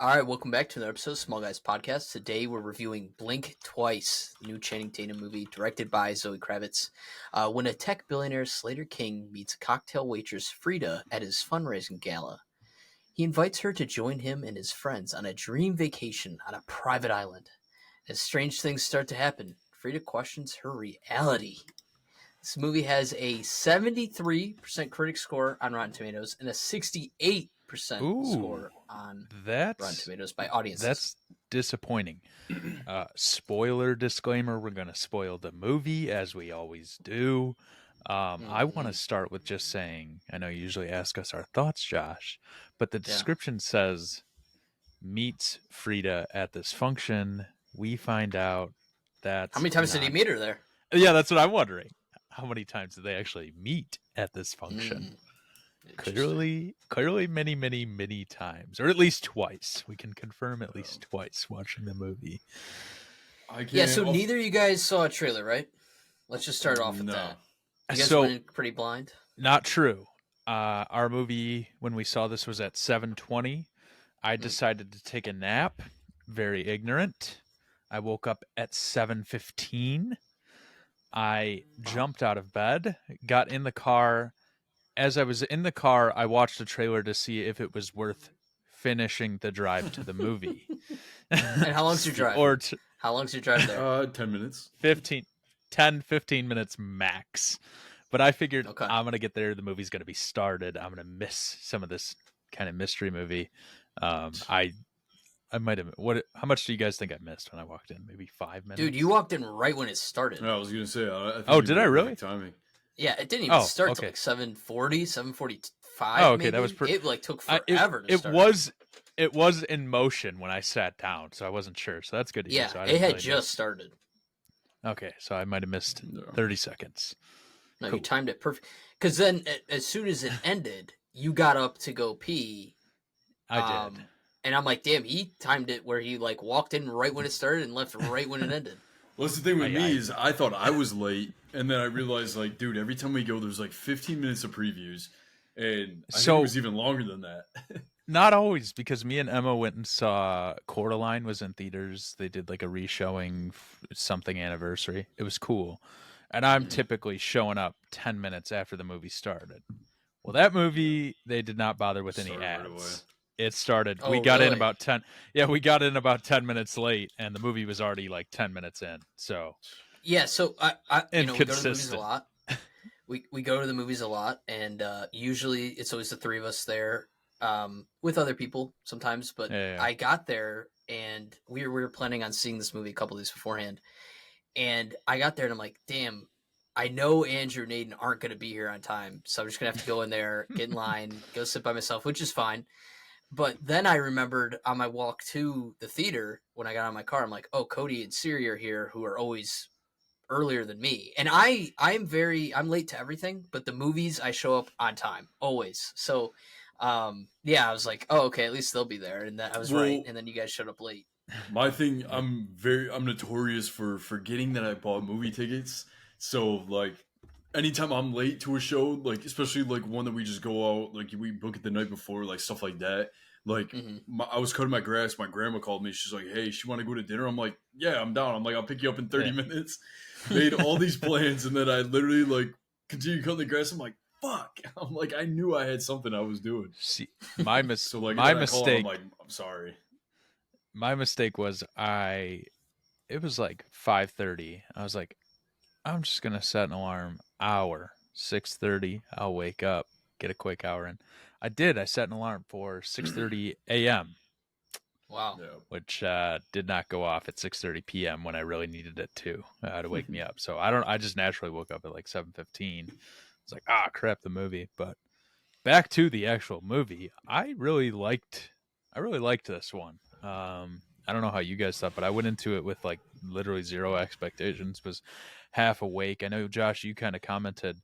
All right, welcome back to another episode of Small Guys Podcast. Today we're reviewing Blink Twice, the new Channing Tatum movie directed by Zoë Kravitz. When a tech billionaire, Slater King, meets cocktail waitress Frida at his fundraising gala, he invites her to join him and his friends on a dream vacation on a private island. As strange things start to happen, Frida questions her reality. This movie has a 73% critic score on Rotten Tomatoes and a 68% score on Rotten Tomatoes by audiences. That's disappointing. Spoiler disclaimer, we're going to spoil the movie as we always do. I want to start with just saying, I know you usually ask us our thoughts, Josh, but the description says, meets Frida at this function. We find out that... How many times did he meet her there? Yeah, that's what I'm wondering. How many times did they actually meet at this function? Clearly many times, or at least twice. We can confirm at least twice watching the movie. So neither of you guys saw a trailer, right? Let's just start off with that. You guys went in pretty blind? Not true. Our movie, when we saw this, was at 7:20. I decided to take a nap. Very ignorant. I woke up at 7:15. I jumped out of bed, got in the car. As I was in the car, I watched a trailer to see if it was worth finishing the drive to the movie. And how long's your drive? How long's your drive there? 10 minutes. 15 minutes max. But I figured I'm going to get there. The movie's going to be started. I'm going to miss some of this kind of mystery movie. I might have. How much do you guys think I missed when I walked in? Maybe 5 minutes. Dude, you walked in right when it started. No, I was gonna say. I think did I really? Timing. Yeah, it didn't even start till like 7:40, 7:45. Oh, okay, maybe. That was. It took forever. It was. It was in motion when I sat down, so I wasn't sure. So that's good to hear. Yeah, so it had just started. Okay, so I might have missed 30 seconds. No, you timed it perfect. Because then, as soon as it ended, you got up to go pee. I did. And I'm like, damn, he timed it where he like walked in right when it started and left right when it ended. Well, that's the thing with me is I thought I was late, and then I realized, like, dude, every time we go, there's like 15 minutes of previews, and I think it was even longer than that. Not always, because me and Emma went and saw Coraline was in theaters. They did like a re-showing something anniversary. It was cool. And I'm typically showing up 10 minutes after the movie started. Well, that movie, they did not bother with any ads. Right, it started. We got in about 10. Yeah, we got in about 10 minutes late, and the movie was already like 10 minutes in. So yeah, so I we go to the movies a lot. We go to the movies a lot, and usually it's always the three of us there, with other people sometimes. But I got there, and we were planning on seeing this movie a couple of days beforehand, and I got there, and I'm like, damn. I know Andrew and Aiden aren't going to be here on time, so I'm just going to have to go in there, get in line, go sit by myself, which is fine. But then I remembered on my walk to the theater when I got out of my car, I'm like, oh, Cody and Siri are here, who are always earlier than me. And I'm late to everything, but the movies I show up on time, always. So, I was like, oh, okay, at least they'll be there. And I was right. And then you guys showed up late. My thing, I'm notorious for forgetting that I bought movie tickets. So, like, anytime I'm late to a show, like, especially, like, one that we just go out, like, we book it the night before, like, stuff like that. Like, I was cutting my grass. My grandma called me. She's like, hey, she want to go to dinner? I'm like, yeah, I'm down. I'm like, I'll pick you up in 30 minutes. Made all these plans, and then I literally, like, continued cutting the grass. I'm like, fuck. I'm like, I knew I had something I was doing. See, my mistake. I'm like, I'm sorry. My mistake was it was like 5:30. I was like, I'm just going to set an alarm hour, 6:30. I'll wake up, get a quick hour in. I did. I set an alarm for 6:30 a.m. Wow. Which did not go off at 6:30 p.m. when I really needed it to wake me up. So I just naturally woke up at like 7:15. It's like, crap, the movie. But back to the actual movie, I really liked this one. I don't know how you guys thought, but I went into it with like literally zero expectations, was half awake. I know, Josh, you kind of commented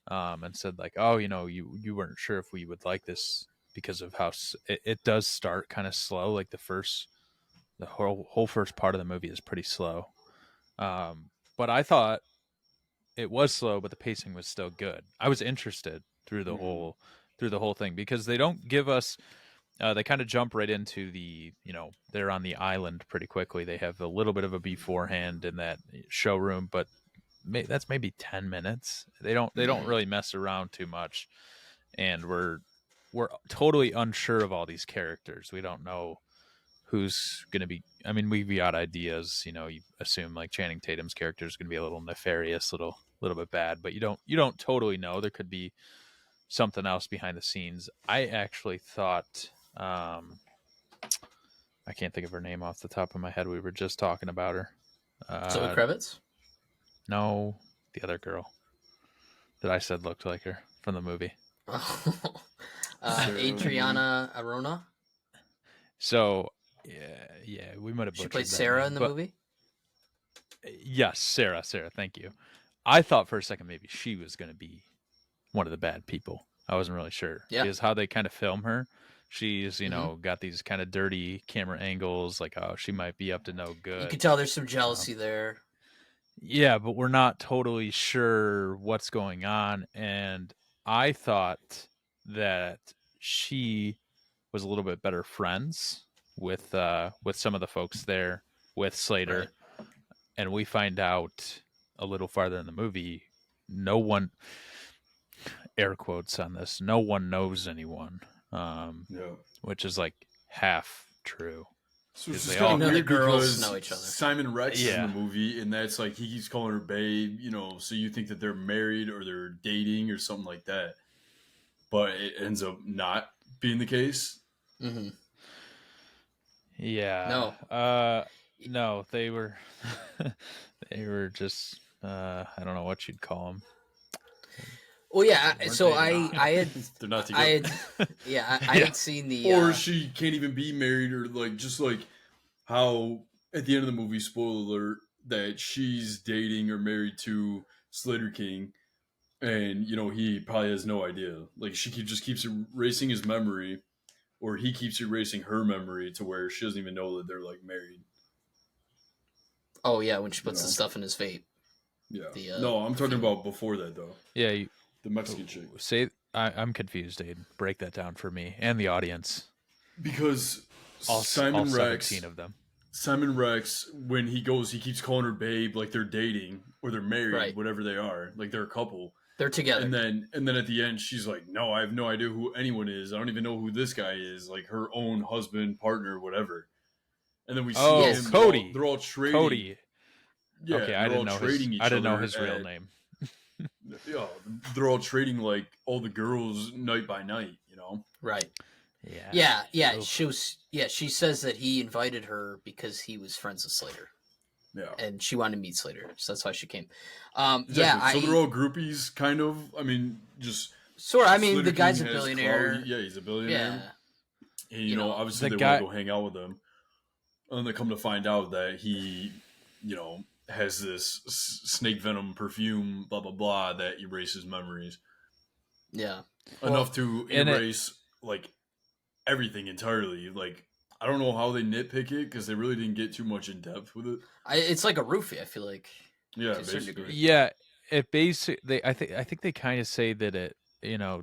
and said like, oh, you weren't sure if we would like this because of how it does start kind of slow. Like the whole first part of the movie is pretty slow. But I thought it was slow, but the pacing was still good. I was interested through the whole thing because they don't give us they kind of jump right into the, they're on the island pretty quickly. They have a little bit of a beforehand in that showroom, but that's maybe 10 minutes. They don't really mess around too much. And we're totally unsure of all these characters. We don't know who's going to be. I mean, we've got ideas. You assume like Channing Tatum's character is going to be a little nefarious, little bit bad, but you don't totally know. There could be something else behind the scenes. I actually thought, I can't think of her name off the top of my head. We were just talking about her. Zoë Kravitz? No, the other girl that I said looked like her from the movie. Adriana Arona. So, yeah, we might have. She played Sarah in the movie. Yes, Sarah. Thank you. I thought for a second maybe she was going to be one of the bad people. I wasn't really sure. Yeah. Because how they kind of film her, she's got these kind of dirty camera angles, like she might be up to no good. You can tell there's some jealousy there. Yeah, but we're not totally sure what's going on, and I thought that she was a little bit better friends with some of the folks there with Slater, right. And we find out a little farther in the movie, no one, air quotes on this, no one knows anyone, which is like half true. So it's just all the girls know each other. Simon Rex is in the movie, and that's like he keeps calling her babe, so you think that they're married or they're dating or something like that, but it ends up not being the case. Mm-hmm. Yeah. No, they were they were just I don't know what you'd call them. Well, yeah. So I had they're not together. I had seen the or she can't even be married, or like just like how at the end of the movie, spoiler alert, that she's dating or married to Slater King, and he probably has no idea. Like she just keeps erasing his memory, or he keeps erasing her memory to where she doesn't even know that they're like married. Oh yeah, when she puts the stuff in his vape. Yeah. No, I'm talking about before that though. Yeah. The Mexican chick. I'm confused, Aiden. Break that down for me and the audience. Because all 17 of them. Simon Rex, when he goes, he keeps calling her babe, like they're dating or they're married, right. Whatever they are, like they're a couple. They're together. And then at the end, she's like, "No, I have no idea who anyone is. I don't even know who this guy is. Like her own husband, partner, whatever." And then we see him. Cody. They're all trading. Cody. Yeah, okay, I didn't know his real name. Yeah, they're all trading like all the girls night by night, Right. Yeah. Yeah. She says that he invited her because he was friends with Slater. Yeah. And she wanted to meet Slater, so that's why she came. Exactly. Yeah. So they're all groupies, kind of. I mean, just sort of. I mean, Slater the guy's King a billionaire. Yeah, he's a billionaire. Yeah. And obviously they want to go hang out with him. And they come to find out that he, has this snake venom perfume, blah blah blah, that erases memories. Yeah, enough to erase like everything entirely. Like I don't know how they nitpick it because they really didn't get too much in depth with it. It's like a roofie. I feel like. Yeah, basically. Yeah, it basically. I think they kind of say that it.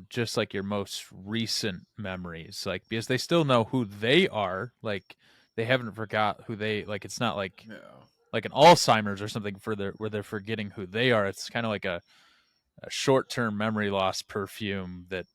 Just like your most recent memories, like because they still know who they are. Like they haven't forgot who they like. It's not like. Yeah. Like an Alzheimer's or something where they're forgetting who they are. It's kind of like a short-term memory loss perfume that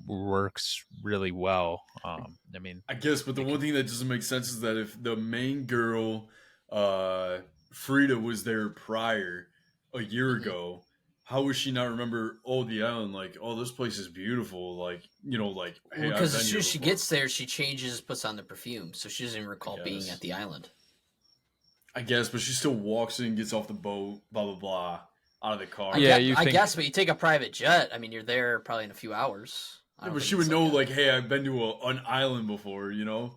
works really well. I mean, I guess, but the one thing that doesn't make sense is that if the main girl, Frida, was there prior a year ago, how would she not remember? Oh, the island, like, oh, this place is beautiful. Like, like, hey, because as soon as she gets there, she changes, puts on the perfume, so she doesn't even recall being at the island. I guess, but she still walks in, gets off the boat, blah blah blah, out of the car. I guess, but you take a private jet. I mean, you're there probably in a few hours. Yeah, but she would know, like, hey, I've been to an island before, And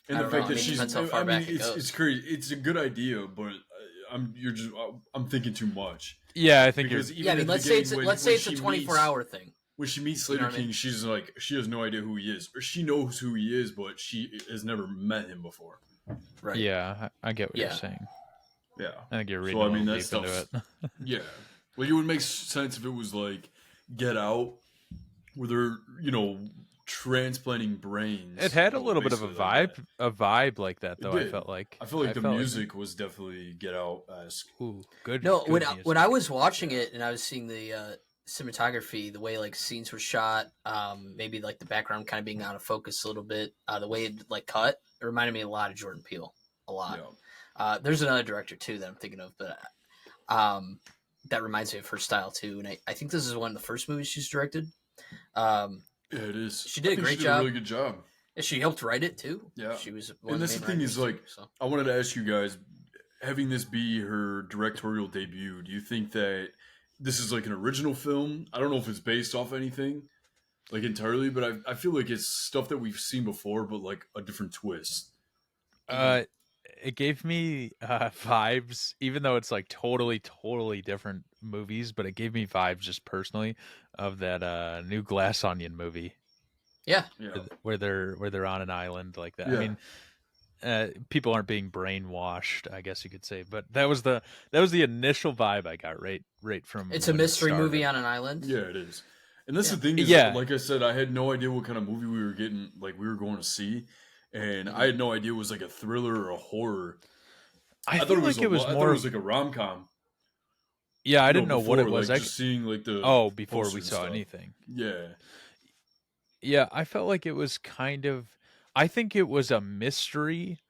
the fact that she's, it's crazy. It's a good idea, but I'm thinking too much. Yeah, I think let's say it's a 24-hour thing. When she meets Slater King, she's like, she has no idea who he is, or she knows who he is, but she has never met him before. Right. Yeah, I get what you're saying. Yeah. I think you're reading a little deep into it. Yeah. Like, it would make sense if it was like Get Out, where they're, transplanting brains. It had a little bit of a vibe like that, though. I felt like the music was definitely Get Out-esque. Ooh, good. No, good when I was watching it and I was seeing the cinematography, the way like scenes were shot, maybe like the background kind of being out of focus a little bit, the way it like cut, it reminded me a lot of Jordan Peele, a lot. Yeah. There's another director too that I'm thinking of, but that reminds me of her style too, and I think this is one of the first movies she's directed. Yeah, it is. She did a great job. A really good job. And she helped write it too. Yeah, she was. And that's the thing is, like, I wanted to ask you guys, having this be her directorial debut, do you think that this is like an original film? I don't know if it's based off anything, like entirely, but I feel like it's stuff that we've seen before, but like a different twist. It gave me vibes, even though it's like totally different movies, but it gave me vibes just personally of that new Glass Onion movie. Yeah. Where they're on an island like that. Yeah. I mean, people aren't being brainwashed, I guess you could say, but that was the initial vibe I got right from. It's a mystery movie on an island. Yeah, it is. And that's the thing is, like I said, I had no idea what kind of movie we were getting, like we were going to see. And I had no idea it was like a thriller or a horror. I thought it was more like a rom-com. Yeah, I didn't know what it was. Like, just seeing like the before we saw anything. Yeah, I felt like it was kind of. I think it was a mystery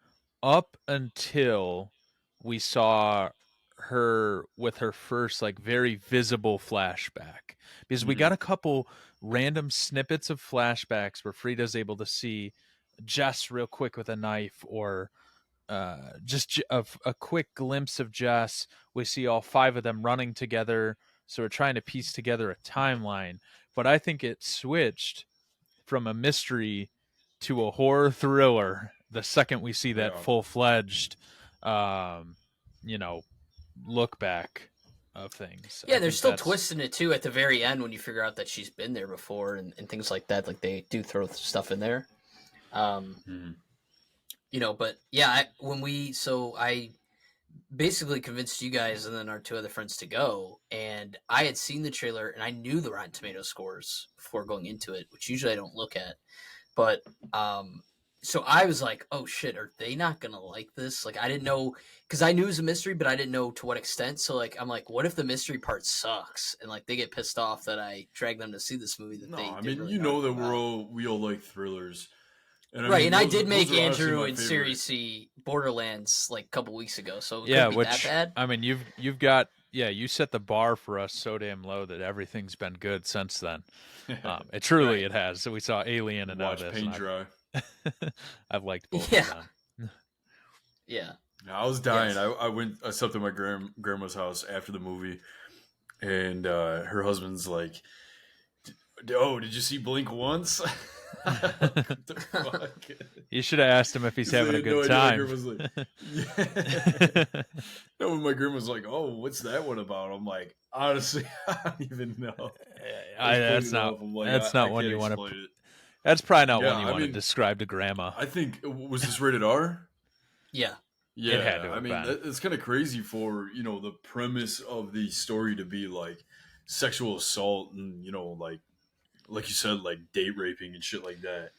up until we saw her with her first like very visible flashback, because we got a couple random snippets of flashbacks where Frida's able to see Jess real quick with a knife, or just a quick glimpse of Jess. We see all 5 of them running together, so we're trying to piece together a timeline. But I think it switched from a mystery to a horror thriller the second we see that full-fledged look back of things. Yeah, there's still twists in it too at the very end when you figure out that she's been there before and things like that. Like they do throw stuff in there. But yeah, I basically convinced you guys and then our 2 other friends to go, and I had seen the trailer and I knew the Rotten Tomato scores before going into it, which usually I don't look at, but so I was like, oh shit, are they not gonna like this? Like I didn't know, because I knew it was a mystery, but I didn't know to what extent. So like I'm like, what if the mystery part sucks and like they get pissed off that I drag them to see this movie that they didn't really know that we all like thrillers. And I did make Andrew and Series C Borderlands like a couple weeks ago, so it couldn't be that bad. I mean, you've got you set the bar for us so damn low that everything's been good since then. It truly it has. So we saw Alien and Watch paint dry. I've liked both of them. Yeah. I was dying. Yes. I slept at my grandma's house after the movie, and her husband's like, "Oh, did you see Blink once?" You should have asked him if he's having a good time. No, when my grandma was like, "Oh, what's that one about?" I'm like, honestly, I don't even know. That's not one you want to. That's probably not one you want to describe to grandma. I think was this rated R? Yeah. Yeah, it had to have been. It's kind of crazy for the premise of the story to be like sexual assault and like you said, like date raping and shit like that.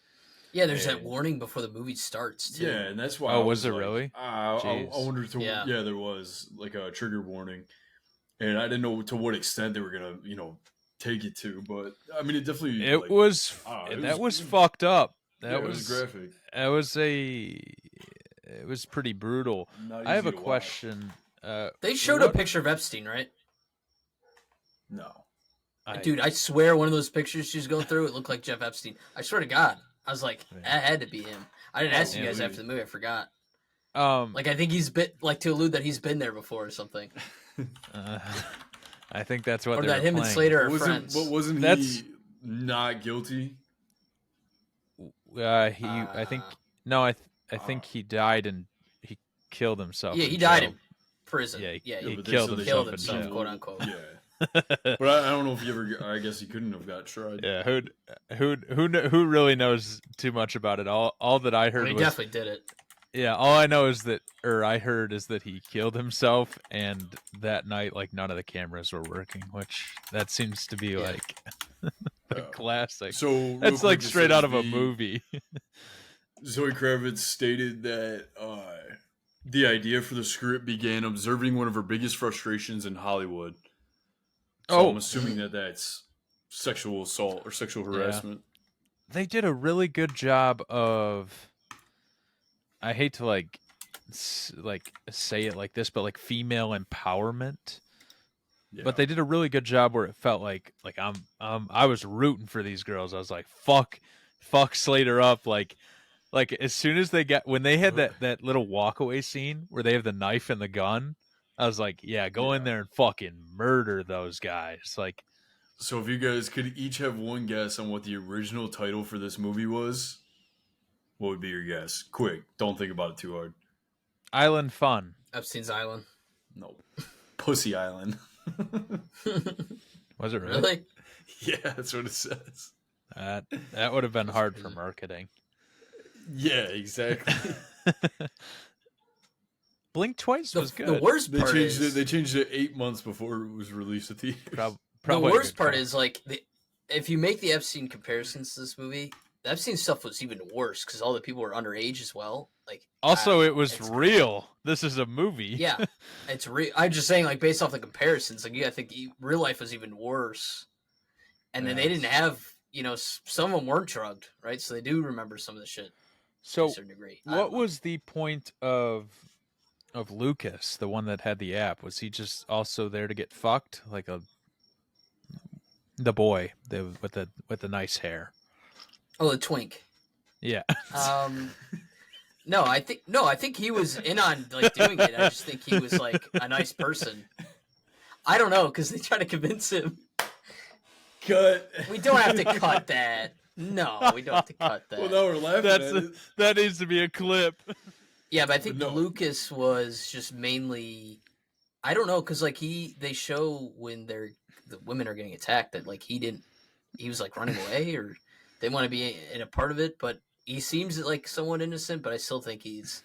Yeah, there's that warning before the movie starts too. Yeah, and that's why. Oh, was there really? I wondered. Yeah, there was like a trigger warning, and I didn't know to what extent they were gonna, take it to. But I mean, it definitely. It was fucked up. That was graphic. It was pretty brutal. I have a question. They showed a picture of Epstein, right? No. Dude, I swear one of those pictures she's going through, it looked like Jeff Epstein. I swear to God. I was like, that had to be him. I didn't ask you guys after the movie. I forgot. Like, I think he's to allude that he's been there before or something. I think that's what or they that were him playing. and Slater are friends. But wasn't he not guilty? I think he died and he killed himself. Yeah, he died in prison. Yeah, he killed himself, quote unquote. Yeah. But I don't know if he ever. I guess he couldn't have got tried. Yeah, who really knows too much about it? All that I heard. He definitely did it. Yeah, all I know is that, or I heard, is that he killed himself, and that night, like none of the cameras were working, which that seems to be like Classic. So that's like straight out of a movie. Zoë Kravitz stated that the idea for the script began observing one of her biggest frustrations in Hollywood. So I'm assuming that that's sexual assault or sexual harassment. They did a really good job of, I hate to like say it like this, but like female empowerment. Yeah. But they did a really good job where it felt like I was rooting for these girls. I was like, fuck Slater up. Like as soon as when they had that little walkaway scene where they have the knife and the gun, I was like, yeah, go in there and fucking murder those guys. Like, so if you guys could each have one guess on what the original title for this movie was, what would be your guess? Quick, don't think about it too hard. Island Fun. Epstein's Island. No. Pussy Island. Was it really? Yeah, that's what it says. That would have been hard for marketing. Yeah, exactly. Blink Twice was good. The worst part they changed it 8 months before it was released at theaters. The worst part is like if you make the Epstein comparisons to this movie, the Epstein stuff was even worse because all the people were underage as well. Like, also, it was real. This is a movie. Yeah, it's real. I'm just saying, like, based off the comparisons, like, I think real life was even worse. And then they didn't have, some of them weren't drugged, right? So they do remember some of the shit. So, to a certain degree. What was the point of Lucas, the one that had the app? Was he just also there to get fucked, like the boy with the nice hair? Oh, the twink. Yeah. No, I think he was in on like doing it. I just think he was like a nice person. I don't know because they try to convince him. Cut. We don't have to cut that. No, we don't have to cut that. Well, now we're laughing. That needs to be a clip. Yeah, but I think Lucas was just mainly. I don't know because like they show when the women are getting attacked that like he was like running away or they want to be in a part of it, but. He seems like somewhat innocent, but I still think he's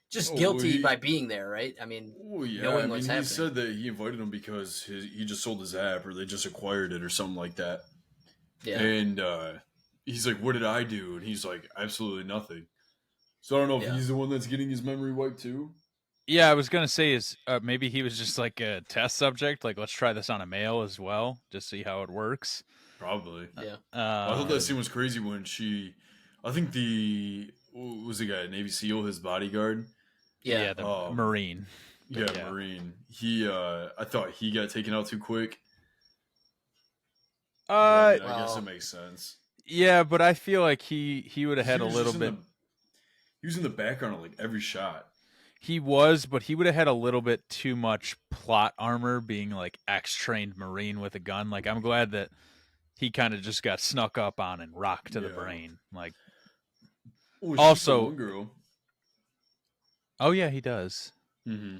just guilty by being there, right? I mean, knowing what's happening. He said that he invited him because he just sold his app or they just acquired it or something like that. Yeah. And he's like, what did I do? And he's like, absolutely nothing. So I don't know if he's the one that's getting his memory wiped too. Yeah, I was going to say maybe he was just like a test subject. Like, let's try this on a male as well, just see how it works. Probably. Yeah. I thought that scene was crazy when I think what was the guy, Navy SEAL, his bodyguard? Yeah, the Marine. Yeah, Marine. I thought he got taken out too quick. I guess it makes sense. Yeah, but I feel like he would have had a little bit. He was in the background of like every shot. He was, but he would have had a little bit too much plot armor being like ex-trained Marine with a gun. Like, I'm glad that he kind of just got snuck up on and rocked to the brain. Like, also, one girl. Oh yeah, he does. Mm-hmm.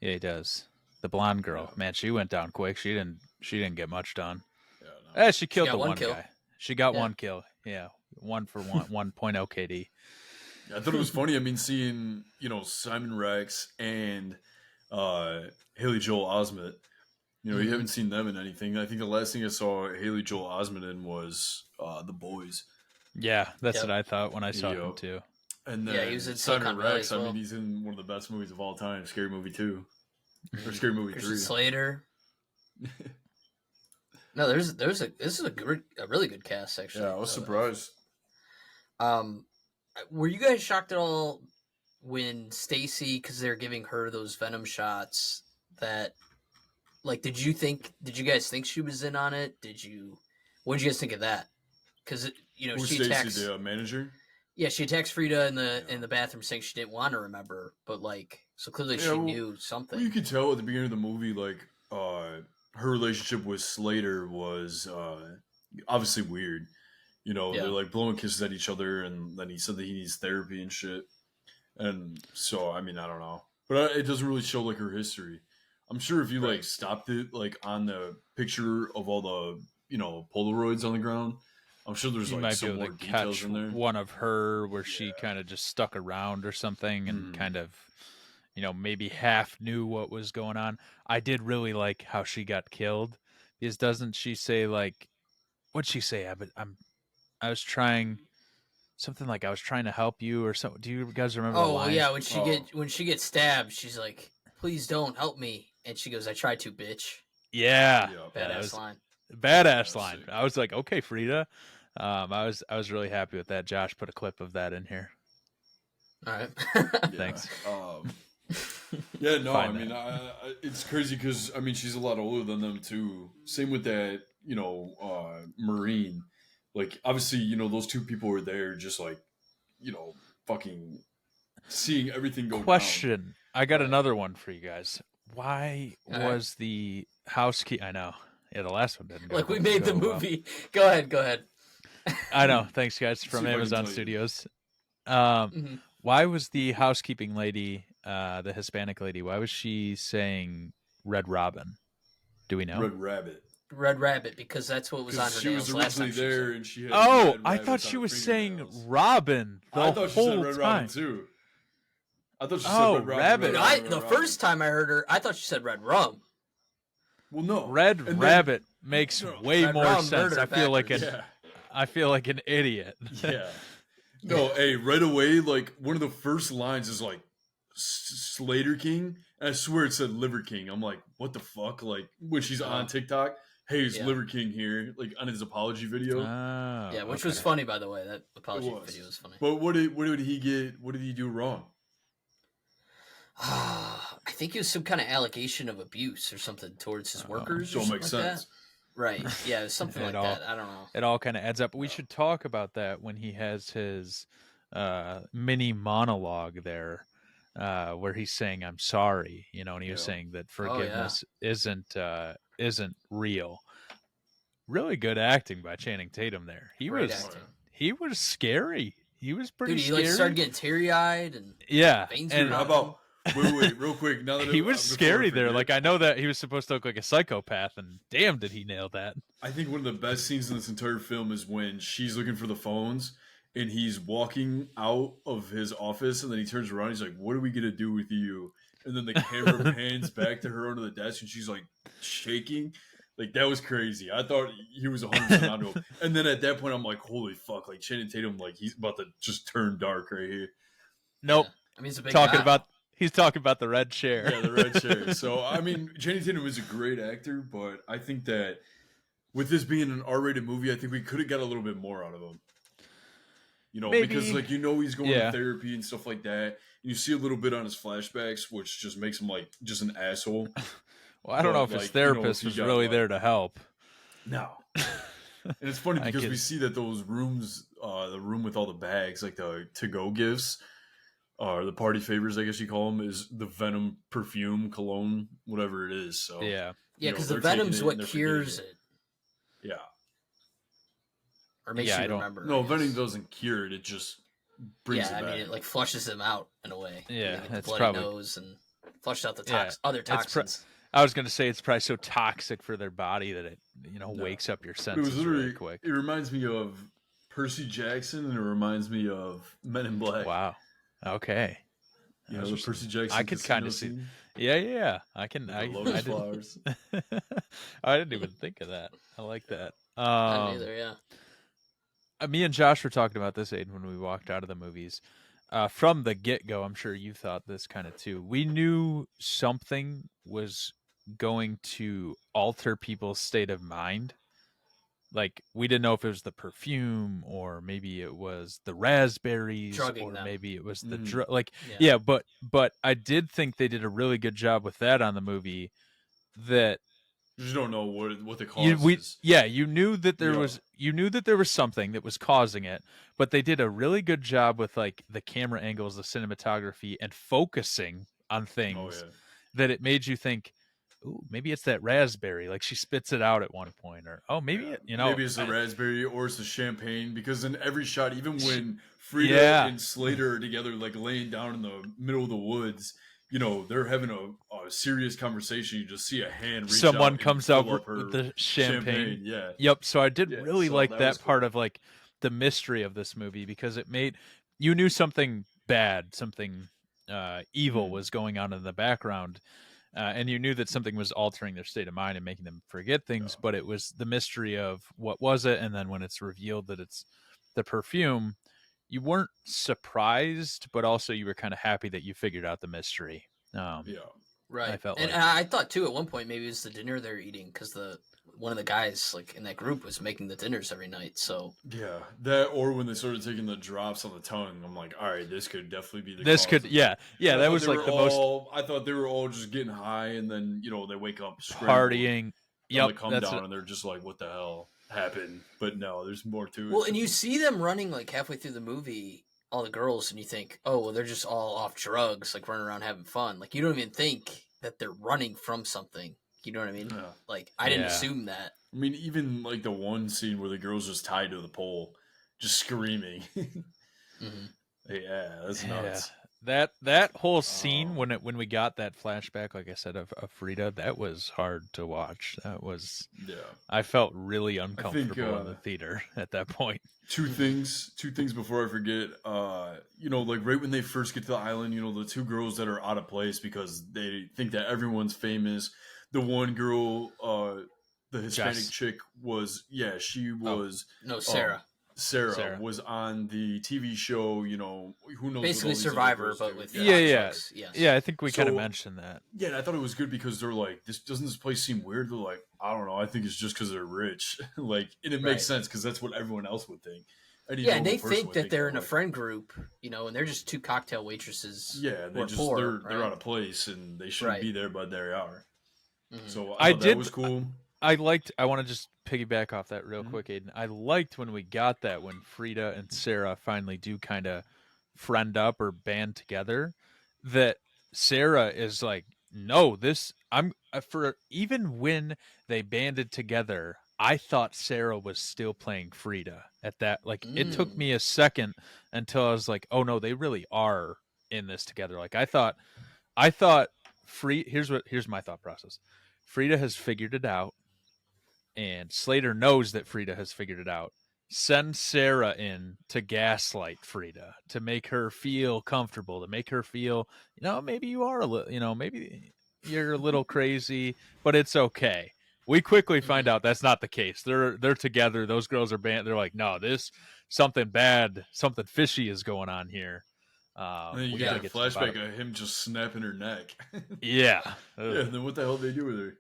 Yeah, he does. The blonde girl, man, she went down quick. She didn't get much done. Yeah, no. She killed the one guy. She got one kill. Yeah, 1 for 1.0 KD. I thought it was funny. I mean, seeing Simon Rex and Haley Joel Osment. You haven't seen them in anything. I think the last thing I saw Haley Joel Osment in was The Boys. Yeah, that's what I thought when I saw him too. And then he was in Simon Rex. I mean, he's in one of the best movies of all time, Scary Movie 2 or Scary Movie 3. Slater. No, this is a really good cast actually. Yeah, I was surprised. Were you guys shocked at all when Stacy, because they're giving her those venom shots, that like did you guys think she was in on it? What did you guys think of that? Because she attacks the manager. Yeah, she attacks Frida in the bathroom, saying she didn't want to remember, but like so clearly she knew something. Well, you could tell at the beginning of the movie, like her relationship with Slater was obviously weird. They're like blowing kisses at each other, and then he said that he needs therapy and shit. And so, I mean, I don't know, but it doesn't really show like her history. I'm sure if you like stopped it like on the picture of all the Polaroids on the ground, I'm sure there's like some more details in there. One of her where she kind of just stuck around or something and kind of, maybe half knew what was going on. I did really like how she got killed because doesn't she say like, what'd she say? I was trying something like I was trying to help you or something. Do you guys remember the line? Yeah, when she gets stabbed, she's like, "Please don't help me," and she goes, "I tried to, bitch." Yeah, badass line. Badass line. I was like, okay, Frida. I was really happy with that. Josh put a clip of that in here. All right. Thanks. Yeah, no, I mean, it's crazy because I mean she's a lot older than them too. Same with that, Marine. Like obviously, those two people were there, just like, fucking seeing everything go Question. down. I got another one for you guys. Why was the housekeeper? I know. Yeah, the last one didn't go. Like we made the movie. Well. Go ahead. I know. Thanks, guys, from Amazon Studios. Why was the housekeeping lady, the Hispanic lady, why was she saying Red Robin? Do we know? Red Rabbit, because that's what was on her nails. She was originally there, and she had. I thought she was saying Robin the whole she said Red time. Robin too. I thought she said Red Robin. Rabbit. The first time I heard her, I thought she said Red Rum. Well, no, Red Rabbit makes way Red more Rum, sense. I feel like an idiot. Yeah. No, hey, right away, like one of the first lines is like Slater King, and I swear it said Liver King. I'm like, what the fuck? Like when she's on TikTok, hey, it's Liver King here, like on his apology video. Which was funny, by the way. That apology video was funny. But what did he get? What did he do wrong? I think it was some kind of allegation of abuse or something towards his workers. Don't make sense. That. Right. Yeah, it was something like that. I don't know. It all kind of adds up. We should talk about that when he has his mini monologue there, where he's saying, "I'm sorry," and he was saying that forgiveness isn't real. Really good acting by Channing Tatum there. He was scary. He was pretty scary. He started getting teary-eyed and veins and how about wait, real quick. Now that he was scary there. Like I know that he was supposed to look like a psychopath, and damn, did he nail that! I think one of the best scenes in this entire film is when she's looking for the phones, and he's walking out of his office, and then he turns around. He's like, "What are we gonna do with you?" And then the camera pans back to her under the desk, and she's like shaking. Like that was crazy. I thought he was 100% onto him. And then at that point, I'm like, "Holy fuck!" Like Channing Tatum, like he's about to just turn dark right here. Nope. Yeah. I mean, he's a big guy. He's talking about the red chair. Yeah, the red chair. So, I mean, Channing Tatum is a great actor, but I think that with this being an R-rated movie, I think we could have got a little bit more out of him. Maybe. Because, like, he's going to therapy and stuff like that. You see a little bit on his flashbacks, which just makes him, like, just an asshole. Well, I don't know if his therapist was really there to help. No. And it's funny because we see that those rooms, the room with all the bags, like the to-go gifts, or the party favors, I guess you call them, is the Venom perfume, cologne, whatever it is. So because the Venom's what cures it. Yeah, or makes you remember. No, Venom doesn't cure it; it just brings it back. I mean, it like flushes them out in a way. Yeah, that's bloody nose and flushes out the other toxins. I was going to say it's probably so toxic for their body that it wakes up your senses really quick. It reminds me of Percy Jackson, and it reminds me of Men in Black. Wow. Okay. The Percy Jackson. I could kind of see. Yeah. I can. Lotus flowers. I didn't even think of that. I like that. Not either. Yeah. Me and Josh were talking about this, Aiden, when we walked out of the movies. From the get-go, I'm sure you thought this kind of too. We knew something was going to alter people's state of mind. Like, we didn't know if it was the perfume or maybe it was the raspberries maybe it was the drug. Like, but I did think they did a really good job with that on the movie. That you just don't know what the cause is. Yeah, you knew that there was something that was causing it, but they did a really good job with like the camera angles, the cinematography, and focusing on things that it made you think, ooh, maybe it's that raspberry. Like she spits it out at one point, or maybe maybe it's the raspberry or it's the champagne. Because in every shot, even when Frida and Slater are together, like laying down in the middle of the woods, they're having a serious conversation. You just see a hand reach someone out comes out with the champagne. Yeah. Yep. So I did really like that part of like the mystery of this movie, because it made you knew something bad, something evil was going on in the background. and you knew that something was altering their state of mind and making them forget things, but it was the mystery of what was it, and then when it's revealed that it's the perfume, you weren't surprised, but also you were kind of happy that you figured out the mystery. Right. I felt and I thought too at one point maybe it was the dinner they're eating, because one of the guys like in that group was making the dinners every night. So yeah, that, or when they started taking the drops on the tongue, I'm like, all right, this could definitely be the. This could, that was like the most. I thought they were all just getting high, and then they wake up partying. Yep, they come down and they're just like, what the hell happened? But no, there's more to it. Well, and you see them running like halfway through the movie, all the girls, and you think, oh, well, they're just all off drugs, like running around having fun. Like you don't even think that they're running from something. You know what I mean? Yeah. Like I didn't assume that. I mean, even like the one scene where the girl's just tied to the pole, just screaming. Mm-hmm. Yeah, that's nuts. That whole scene when we got that flashback, like I said, of Frida, that was hard to watch. That was I felt really uncomfortable in the theater at that point. Two things before I forget. Like right when they first get to the island, the two girls that are out of place because they think that everyone's famous. The one girl, the Hispanic chick was, she was Sarah. Sarah was on the TV show, who knows? Basically Survivor, but with Yes. Yeah, I think we kind of mentioned that. Yeah, and I thought it was good because they're like, doesn't this place seem weird? They're like, I don't know, I think it's just because they're rich. And it makes sense because that's what everyone else would think. And they think that they're in a friend group, and they're just two cocktail waitresses. Yeah, they're out of place and they shouldn't be there, but they are. Mm-hmm. So that was cool. I want to just piggyback off that real quick, Aiden. I liked when we got that, when Frida and Sarah finally do kind of friend up or band together, that Sarah is like, no, even when they banded together, I thought Sarah was still playing Frida at that. Like it took me a second until I was like, oh no, they really are in this together. Like I thought here's my thought process. Frida has figured it out, and Slater knows that Frida has figured it out. Send Sarah in to gaslight Frida, to make her feel comfortable, to make her feel, maybe you are a little, maybe you're a little crazy, but it's okay. We quickly find out that's not the case. They're together. Those girls are banned. They're like, no, something bad, something fishy is going on here. And then you get a flashback of him just snapping her neck. Yeah. And then what the hell did they do with her?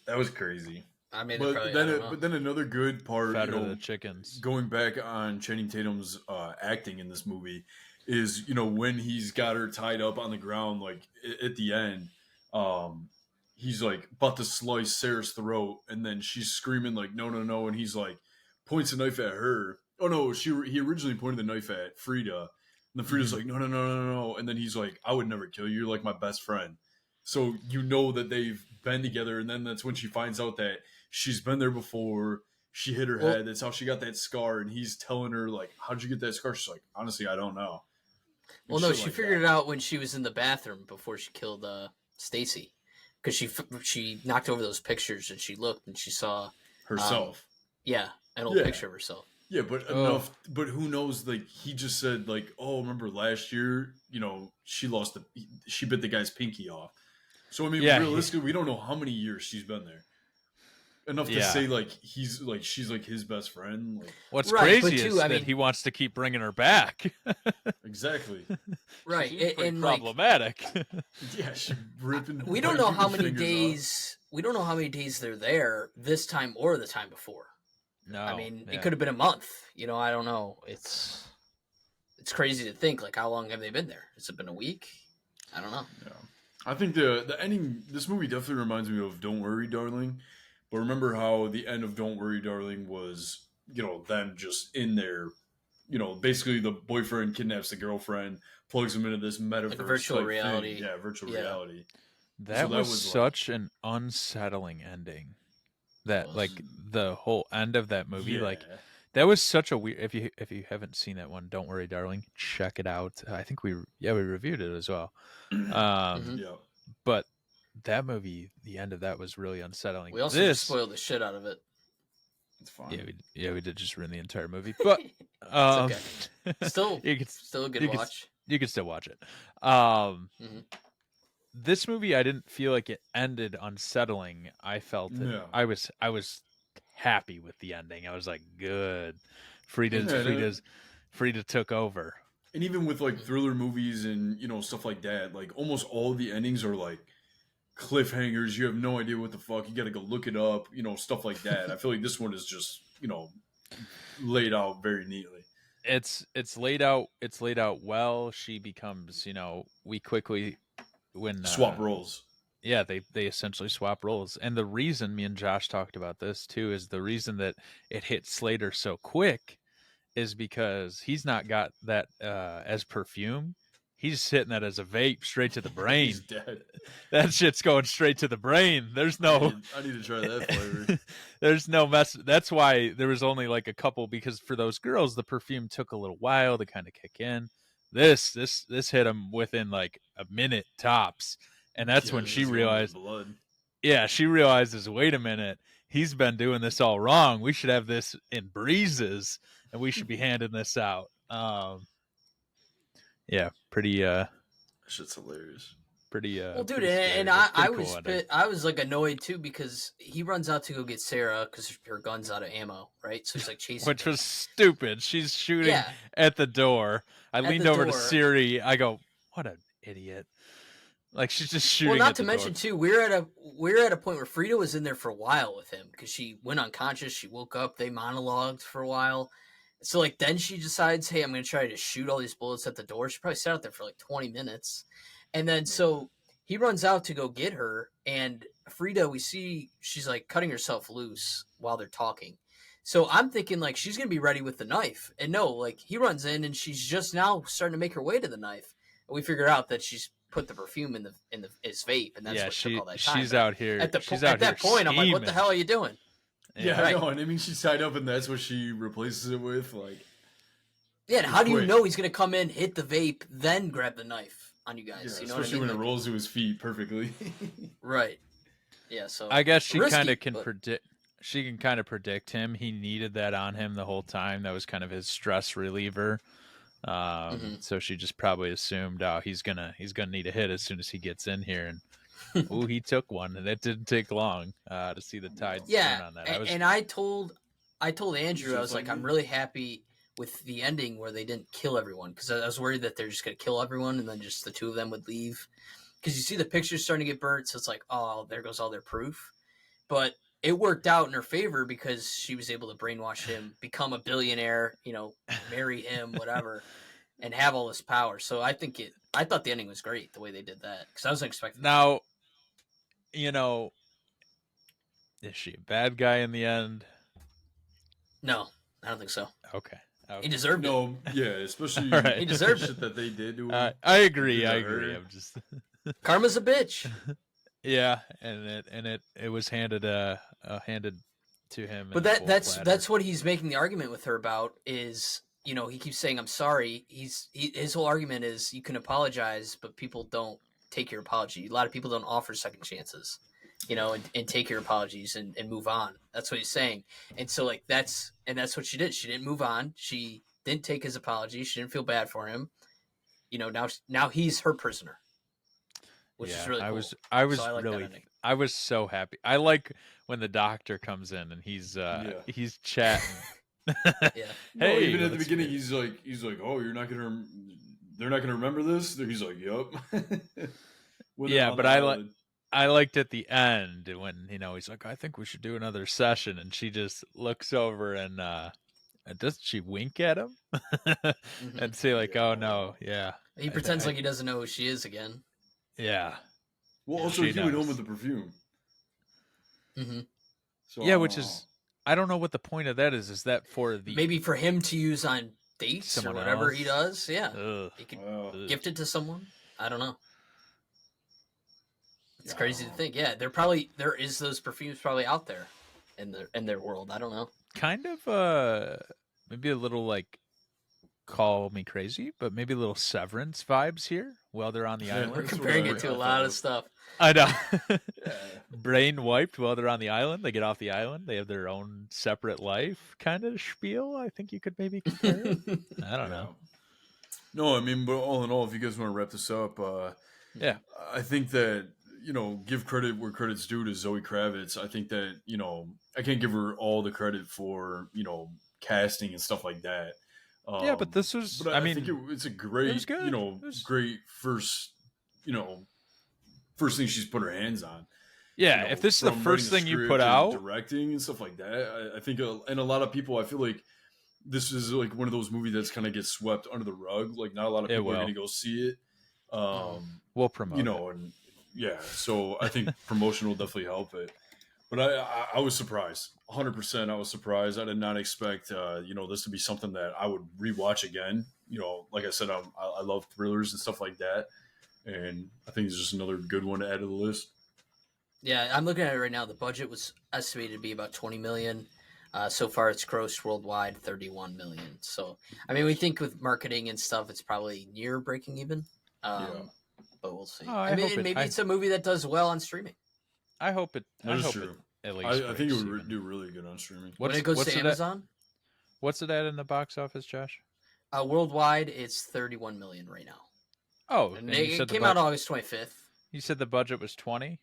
That was crazy. I mean, but then another good part, the chickens. Going back on Channing Tatum's acting in this movie is, when he's got her tied up on the ground, like at the end, he's like about to slice Sarah's throat, and then she's screaming like, no, and he's like points a knife at her. Oh no, he originally pointed the knife at Frida. And then Frida's like, no. And then he's like, I would never kill you. You're like my best friend. So that they've been together. And then that's when she finds out that she's been there before. She hit her head. That's how she got that scar. And he's telling her, like, how'd you get that scar? She's like, honestly, I don't know. Well, no, she figured it out when she was in the bathroom before she killed Stacy. Because she knocked over those pictures and she looked and she saw herself. An old picture of herself. Yeah, but enough. But who knows? Like he just said, like, oh, remember last year? She bit the guy's pinky off. So I mean, realistically, we don't know how many years she's been there. Enough to say like she's like his best friend. Like, what's crazy is that he wants to keep bringing her back. Exactly. Right, and problematic. She's ripping. We don't know how many days. We don't know how many days they're there this time or the time before. No, I mean, it could have been a month. I don't know. It's crazy to think. Like, how long have they been there? Has it been a week? I don't know. Yeah. I think the ending. This movie definitely reminds me of Don't Worry, Darling. But remember how the end of Don't Worry, Darling was, them just in there. Basically the boyfriend kidnaps the girlfriend, plugs him into this metaverse, like virtual reality. Thing. Yeah, virtual reality. That was such an unsettling ending. That like the whole end of that movie, like that was such a weird. If you haven't seen that one, Don't Worry, Darling, check it out. I think we reviewed it as well. But that movie, the end of that was really unsettling. We also spoiled the shit out of it. It's fine. We did just ruin the entire movie, but it's okay. Still a good watch. You can still watch it. this movie, I didn't feel like it ended unsettling. I felt it. Yeah. I was happy with the ending. I was like, good. Frida took over. And even with like thriller movies and stuff like that, like almost all the endings are like cliffhangers. You have no idea what the fuck. You got to go look it up. Stuff like that. I feel like this one is just laid out very neatly. It's laid out. It's laid out well. She becomes we quickly swap roles. Yeah, they essentially swap roles. And the reason, me and Josh talked about this too, is the reason that it hit Slater so quick is because he's not got that as perfume. He's hitting that as a vape straight to the brain. He's dead. That shit's going straight to the brain. There's no. I need to try that flavor. There's no mess. That's why there was only like a couple, because for those girls the perfume took a little while to kind of kick in. This hit him within like a minute tops, and that's when she realized. Yeah, she realizes. Wait a minute, he's been doing this all wrong. We should have this in breezes, and we should be handing this out. Yeah, pretty. Shit's hilarious. Pretty. Well, dude, and I was like annoyed too because he runs out to go get Sarah because her gun's out of ammo, right? So he's like chasing. Which was stupid. She's shooting at the door. I leaned over to Siri. I go, "What an idiot!" Like she's just shooting. Well, not to mention too, we're at a point where Frida was in there for a while with him because she went unconscious. She woke up. They monologued for a while. So, like, then she decides, hey, I'm going to try to shoot all these bullets at the door. She probably sat out there for, like, 20 minutes. And then, so he runs out to go get her. And Frida, we see she's, like, cutting herself loose while they're talking. So I'm thinking, like, she's going to be ready with the knife. And no, like, he runs in and she's just now starting to make her way to the knife. And we figure out that she's put the perfume in his vape. And that's what took all that time. She's out here. At that point, I'm like, what the hell are you doing? Yeah, right. I know, and I mean, she's tied up, and that's what she replaces it with, like. Yeah, and how do you know he's gonna come in, hit the vape, then grab the knife on you guys? Yeah, you know especially what I mean? When it rolls to his feet perfectly. Right. Yeah. So I guess she kind of can predict. She can kind of predict him. He needed that on him the whole time. That was kind of his stress reliever. So she just probably assumed, oh, he's gonna need a hit as soon as he gets in here, and. Oh, he took one, and it didn't take long to see the tide turn on that. And I told Andrew, I was like, I'm really happy with the ending where they didn't kill everyone because I was worried that they're just going to kill everyone and then just the two of them would leave. Because you see the pictures starting to get burnt, so it's like, oh, there goes all their proof. But it worked out in her favor because she was able to brainwash him, become a billionaire, marry him, whatever, and have all this power. So I thought the ending was great the way they did that because I wasn't expecting. Now, is she a bad guy in the end? No, I don't think so. Okay. He deserved it. No, yeah, especially he deserved shit that they did to him. I agree. I'm just karma's a bitch. Yeah, and it was handed to him. But that's what he's making the argument with her about is. He keeps saying, I'm sorry. His whole argument is you can apologize, but people don't take your apology. A lot of people don't offer second chances, and take your apologies and move on. That's what he's saying. And so like that's what she did. She didn't move on. She didn't take his apology. She didn't feel bad for him. Now he's her prisoner, which is really cool. I was so happy. I like when the doctor comes in and he's chatting. Yeah. Hey, even at the beginning, he's like, oh, they're not gonna remember this. He's like, yup. Yeah, but I liked at the end when he's like, I think we should do another session, and she just looks over and doesn't she wink at him and say like, oh no, yeah. He pretends like he doesn't know who she is again. Yeah. Well, also he went home with the perfume. Mm-hmm. So, yeah, which is. I don't know what the point of that is. Is that for maybe for him to use on dates or whatever he does? Yeah, he could gift it to someone. I don't know. It's crazy to think. Yeah, there is those perfumes probably out there in their world. I don't know. Kind of maybe a little like call me crazy, but maybe a little Severance vibes here while they're on the island. We're comparing it to a lot of stuff. I know. Brain wiped while they're on the island. They get off the island. They have their own separate life kind of spiel. I think you could maybe compare it. I don't know. No, I mean, but all in all, if you guys want to wrap this up, Yeah. I think that, give credit where credit's due to Zoe Kravitz. I think that, I can't give her all the credit for, casting and stuff like that. Yeah, but this was, but I think it's a great, it was good. Great first, first thing she's put her hands on. Yeah, if this is the first thing you put out, directing and stuff like that, I think, and a lot of people, I feel like this is like one of those movies that's kind of gets swept under the rug. Like, not a lot of people are going to go see it. We'll promote, and yeah, so I think promotion will definitely help it. But I was surprised, 100%. I was surprised. I did not expect, this to be something that I would rewatch again. Like I said, I love thrillers and stuff like that, and I think it's just another good one to add to the list. Yeah, I'm looking at it right now. The budget was estimated to be about $20 million. So far, it's grossed worldwide $31 million. So, I mean, we think with marketing and stuff, it's probably near breaking even. But we'll see. Maybe it's a movie that does well on streaming. I hope it. That's true. At least I think it would do really good on streaming. When it goes to Amazon, what's it at in the box office, Josh? Worldwide, it's $31 million right now. Oh, and it came out August 25th. You said the budget was 20.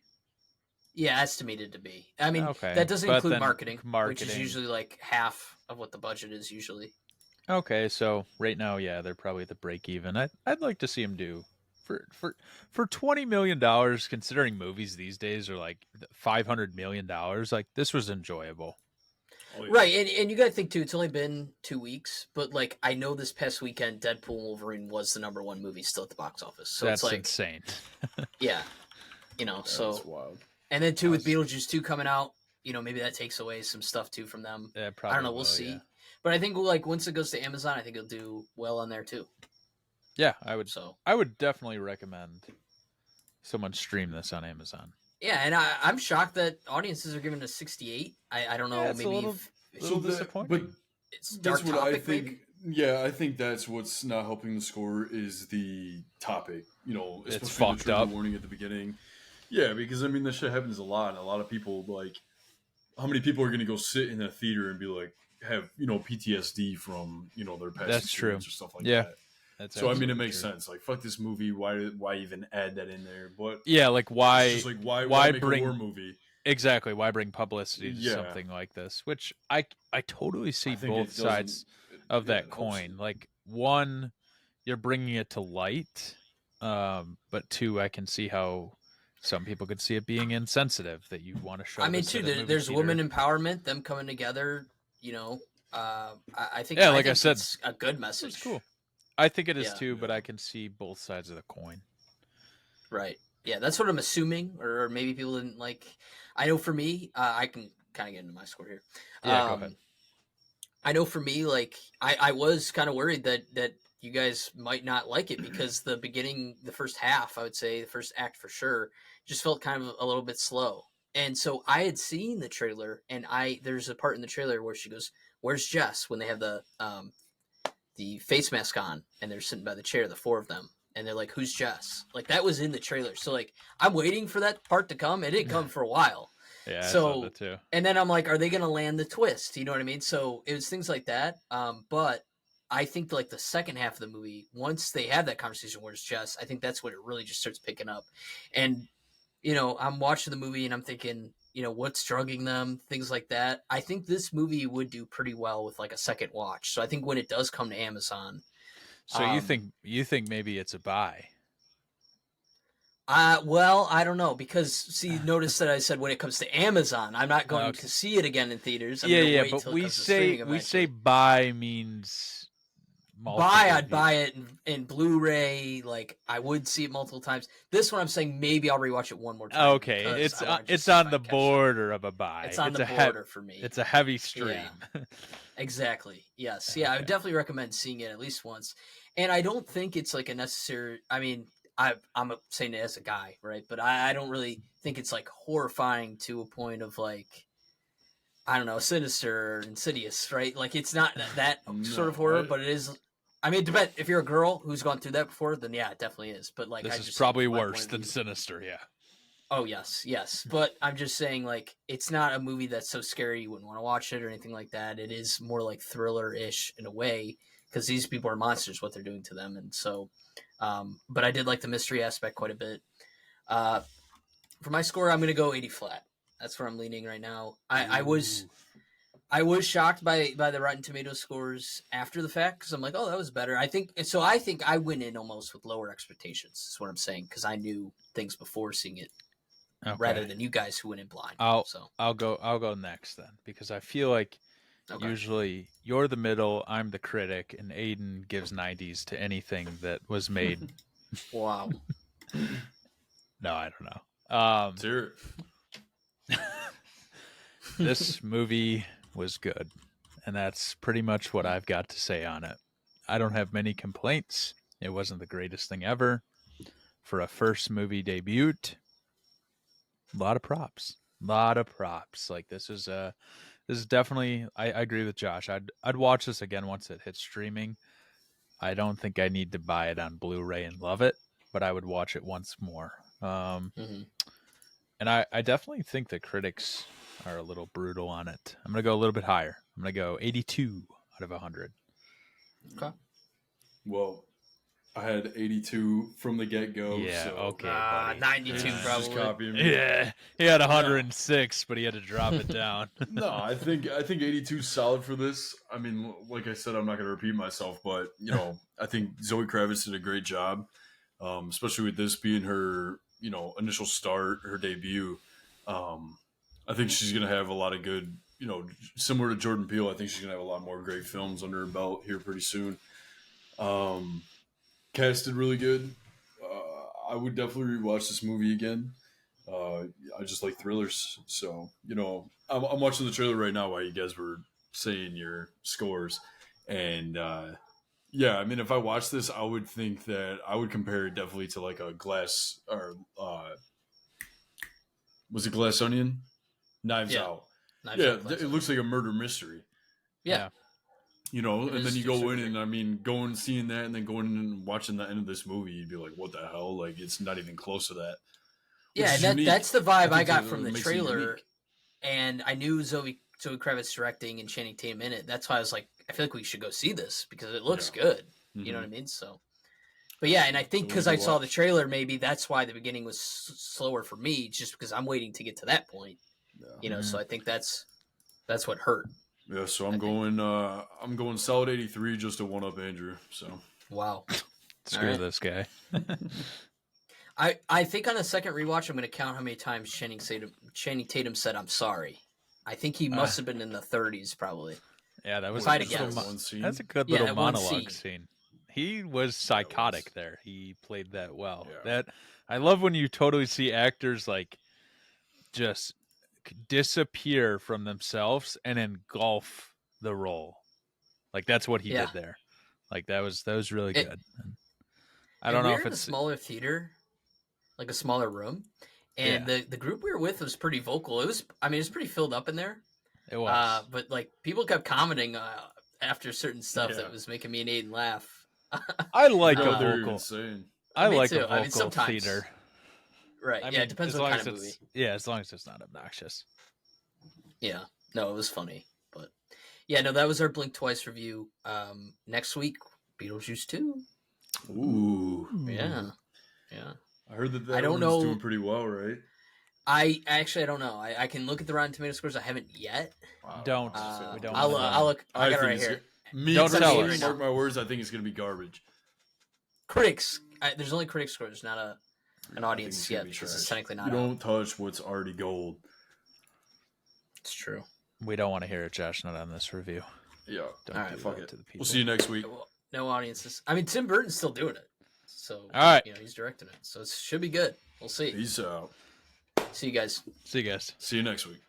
Yeah, estimated to be. I mean, that doesn't include marketing, which is usually like half of what the budget is usually. Okay, so right now, yeah, they're probably at the break even. I'd like to see them do for $20 million, considering movies these days are like $500 million. Like, this was enjoyable. Oh, yeah. Right, and you got to think too. It's only been 2 weeks, but like I know this past weekend, Deadpool and Wolverine was the #1 movie still at the box office. So that's it's like insane. Yeah, so wild. And then too with Beetlejuice 2 coming out, maybe that takes away some stuff too from them. Yeah, probably. I don't know. We'll see. Yeah. But I think like once it goes to Amazon, I think it'll do well on there too. Yeah, I would definitely recommend someone stream this on Amazon. Yeah, and I'm shocked that audiences are giving it a 68. I don't know. Maybe a little disappointing. But it's dark topic, I think. Maybe? Yeah, I think that's what's not helping the score is the topic. Especially it's fucked the up. warning at the beginning. Yeah, because I mean, this shit happens a lot, and a lot of people like. How many people are going to go sit in a theater and be like, have PTSD from their past experience or stuff like that? So I mean, it makes sense. Like, fuck this movie. Why even add that in there? But yeah, like why? Just like why make bring a war movie? Exactly. Why bring publicity to something like this? Which I totally see both sides of that coin. Like, one, you're bringing it to light, but two, I can see how some people could see it being insensitive that you want to show. I mean, too, there's women empowerment, them coming together. I think. Yeah, I said, it's a good message. It's cool. I think it is too, but I can see both sides of the coin. Right. Yeah, that's what I'm assuming, or maybe people didn't like. I know for me, I can kind of get into my score here. Yeah, go ahead. I know for me, like I was kind of worried that you guys might not like it because the beginning, the first half, I would say, the first act for sure, just felt kind of a little bit slow. And so I had seen the trailer, and there's a part in the trailer where she goes, "Where's Jess?" when they have the face mask on, and they're sitting by the chair, the four of them, and they're like, "Who's Jess?" Like, that was in the trailer. So like, I'm waiting for that part to come. It didn't come for a while. Yeah, so, I saw that too. And then I'm like, are they going to land the twist? You know what I mean? So it was things like that. But I think like the second half of the movie, once they have that conversation, where's Jess? I think that's when it really just starts picking up. And, I'm watching the movie and I'm thinking, what's drugging them, things like that. I think this movie would do pretty well with like a second watch. So I think when it does come to Amazon. So you think maybe it's a buy? Well, I don't know, because notice that I said when it comes to Amazon, I'm not going to see it again in theaters. But we say buy means I'd buy it in Blu-ray. Like, I would see it multiple times. This one, I'm saying maybe I'll rewatch it one more time. Okay, it's on the border of a buy. It's on the border for me. It's a heavy stream. Yeah. Exactly. Yes. Yeah, I would definitely recommend seeing it at least once. And I don't think it's like a necessary. I mean, I'm saying it as a guy, right? But I don't really think it's like horrifying to a point of like, I don't know, Sinister or Insidious, right? Like, it's not that sort of horror, but it is. I mean, depend if you're a girl who's gone through that before, then yeah, it definitely is. But like, this is probably worse than Sinister, yeah. Oh yes, but I'm just saying, like, it's not a movie that's so scary you wouldn't want to watch it or anything like that. It is more like thriller-ish in a way, because these people are monsters, what they're doing to them. And so, but I did like the mystery aspect quite a bit. For my score, I'm going to go 80 flat. That's where I'm leaning right now. I was shocked by the Rotten Tomatoes scores after the fact, because I'm like, oh, that was better. I think I went in almost with lower expectations, is what I'm saying, because I knew things before seeing it, rather than you guys who went in blind. I'll go next then, because I feel like usually you're the middle, I'm the critic, and Aiden gives 90s to anything that was made. Wow. No, I don't know. Sure. This movie was good, and that's pretty much what I've got to say on it. I don't have many complaints. It wasn't the greatest thing ever. For a first movie debut, a lot of props. Like this is definitely, I agree with Josh. I'd watch this again once it hits streaming. I don't think I need to buy it on Blu-ray and love it, but I would watch it once more. And I definitely think the critics are a little brutal on it. I'm going to go a little bit higher. I'm going to go 82 out of 100. Okay. Well, I had 82 from the get-go. Yeah, so. okay, buddy. 92 probably. Just copying me. Yeah, he had 106, but he had to drop it down. No, I think 82 is solid for this. I mean, like I said, I'm not going to repeat myself, but, I think Zoë Kravitz did a great job, especially with this being her, initial start, her debut. I think she's going to have a lot of good, similar to Jordan Peele, I think she's going to have a lot more great films under her belt here pretty soon. Cast did really good. I would definitely rewatch this movie again. I just like thrillers. So, I'm watching the trailer right now while you guys were saying your scores. And, yeah, I mean, if I watch this, I would think that I would compare it definitely to like a Glass, or was it Glass Onion? Knives Out. It looks like a murder mystery. Yeah. And then you go in and, I mean, going seeing that and then going in and watching the end of this movie, you'd be like, what the hell? Like, it's not even close to that. Yeah, that's the vibe I got from the trailer. And I knew Zoe Kravitz directing and Channing Tatum in it. That's why I was like, I feel like we should go see this because it looks good. Mm-hmm. You know what I mean? So, but yeah, and I think because I saw the trailer, maybe that's why the beginning was slower for me, just because I'm waiting to get to that point. Yeah. So I think that's what hurt. Yeah, so I'm going solid 83 just to one up Andrew. So wow, screw this guy. I think on the second rewatch, I'm going to count how many times Channing Tatum said "I'm sorry." I think he must have been in the 30s, probably. Yeah, that was that's a good little monologue scene. He was psychotic there. He played that well. Yeah. I love when you totally see actors like just disappear from themselves and engulf the role. Like that's what he did there. Like that was really good. I don't know if it's a smaller theater, like a smaller room, and the group we were with was pretty vocal. It was pretty filled up in there. It was, but like people kept commenting after certain stuff that was making me and Aiden laugh. I like a vocal. I like a vocal theater. Right. It depends on the kind of movie. Yeah, as long as it's not obnoxious. Yeah. No, it was funny. But yeah, no, that was our Blink Twice review. Next week, Beetlejuice 2. Ooh. Yeah. I heard that one's doing pretty well, right? I don't know. I can look at the Rotten Tomato scores. I haven't yet. Wow. Don't. We don't. I'll look. I got it right here. Don't tell us. Mark my words. I think it's going to be garbage. Critics. There's only critic scores, not an audience yet. Because it's technically not. You don't touch what's already gold. It's true. We don't want to hear it, Josh. Not on this review. Yeah. All right. Fuck it. To the people. We'll see you next week. No audiences. I mean, Tim Burton's still doing it. So, all right. He's directing it. So it should be good. We'll see. Peace out. See you guys. See you guys. See you next week.